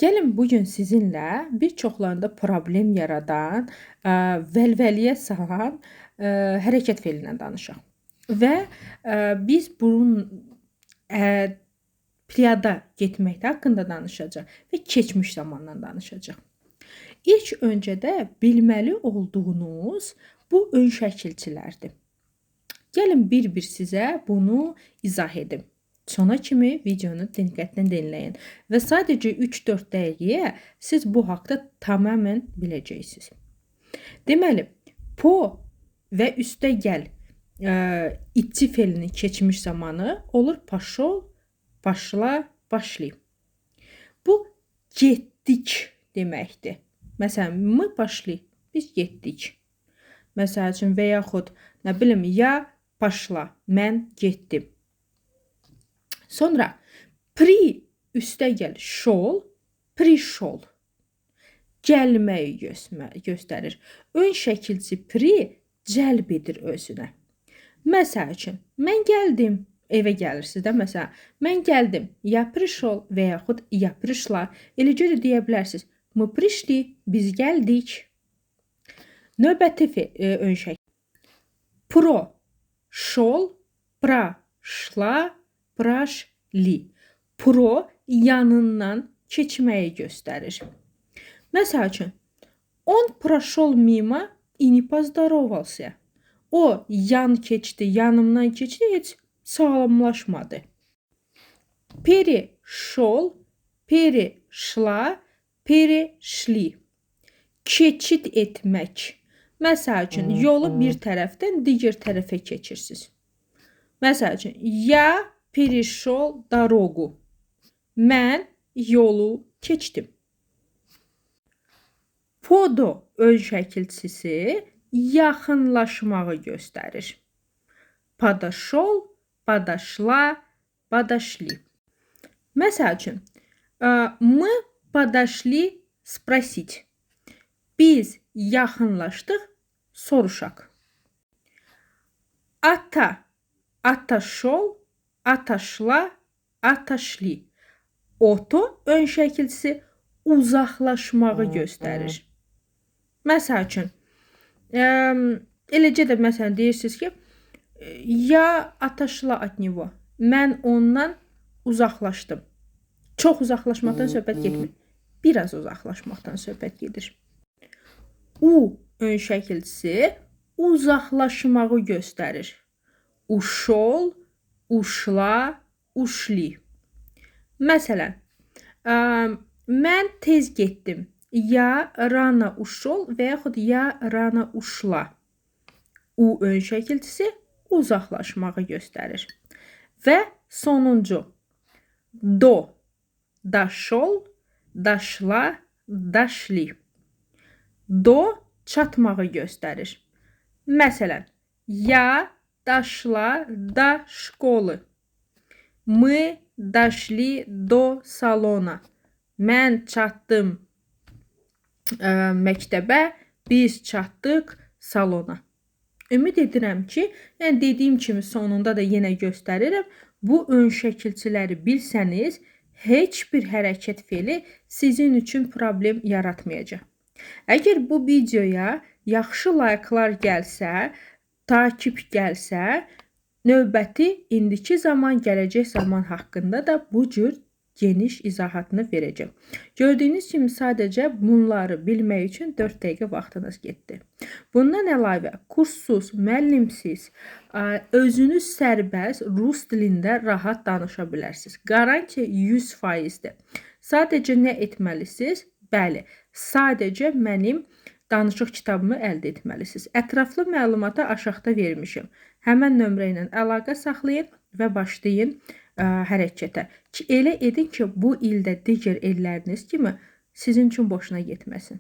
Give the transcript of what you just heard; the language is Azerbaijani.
Gəlin bugün sizinlə bir çoxlarında problem yaradan, vəlvəliyə salan hərəkət feilindən danışaq. Və biz bunun piyada getməkdə haqqında danışacaq və keçmiş zamandan danışacaq. İlk öncədə bilməli olduğunuz bu ön şəkilçilərdir. Gəlin bir-bir sizə bunu izah edim. Sona kimi videonu diqqətlə dinləyin və sadəcə 3-4 dəqiqəyə siz bu haqda tamamilə biləcəksiniz. Deməli, po və üstə gəl itçi feilinin keçmiş zamanı olur paşol, başla, başli. Bu getdik deməkdir. Məsələn, мы пошли, biz getdik. Məsəl üçün və yaxud nə bilim, ya paşla, mən getdim. Sonra pri üstə gəl şol, prişol. Gəlməyi göstərir. Ön şəkilçi pri cəlb edir özünə. Məsəl üçün, mən gəldim, evə gəlirsiniz də, məsələn, mən gəldim, ya prişol və yaxud ya prişla. Eləcə də deyə bilərsiniz, мы пришли, biz gəldik. Növbəti ön şəkil. Pro, şol, pra, şla, praşli. Pro yanından keçməyi göstərir. Məsəl üçün, on прошел мимо и не поздоровался. O yan keçdi, yanımdan keçdi, heç salamlaşmadı. Перешел, перешла, перешли. Keçid etmək. Məsəl üçün, yolu bir tərəfdən digər tərəfə keçirsiniz. Məsəl üçün, я перешел дорогу. Mən yolu keçdim. Podo ön şəkilçisi yaxınlaşmağı göstərir. Подошел, подошла, подошли. Məsəl üçün, мы подошли спросить. Biz yaxınlaşdıq, soruşaq. Ata, atashol, atashla, atashli. Oto ön şəkilçisi uzaqlaşmağı göstərir. Məsəl üçün, eləcə də məsələn deyirsiniz ki, ya atashla от него. Mən ondan uzaqlaşdım. Çox uzaqlaşmaqdan söhbət getmir. Biraz uzaqlaşmaqdan söhbət gedir. U ön şəkilçisi uzaqlaşmağı göstərir. Ушел, ушла, ушли. Məsələn, mən tez getdim. Ya rano ушел və yaxud ya rano ушла. U ön şəkilçisi uzaqlaşmağı göstərir. Və sonuncu. Do, дошел, дошла, дошли. Do çatmağı göstərir. Məsələn, я дошла до школы. Мы дошли до салона. Mən çatdım məktəbə, biz çatdıq salona. Ümid edirəm ki, yəni dediyim kimi sonunda da yenə göstərirəm. Bu ön şəkilçiləri bilsəniz, heç bir hərəkət feili sizin üçün problem yaratmayacaq. Əgər bu videoya yaxşı layklar gəlsə, takip gəlsə, növbəti indiki zaman, gələcək zaman haqqında da bu cür geniş izahatını verəcəm. Gördüyünüz kimi sadəcə bunları bilmək üçün 4 dəqiqə vaxtınız getdi. Bundan əlavə kurssuz, müəllimsiz, özünüz sərbəst rus dilində rahat danışa bilərsiniz. Qaranti 100%-dir. Sadəcə nə etməlisiniz? Bəli, sadəcə mənim danışıq kitabımı əldə etməlisiniz. Ətraflı məlumatı aşağıda vermişim. Həmən nömrə ilə əlaqə saxlayın və başlayın hərəkətə. Elə edin ki, bu ildə digər illəriniz kimi sizin üçün boşuna getməsin.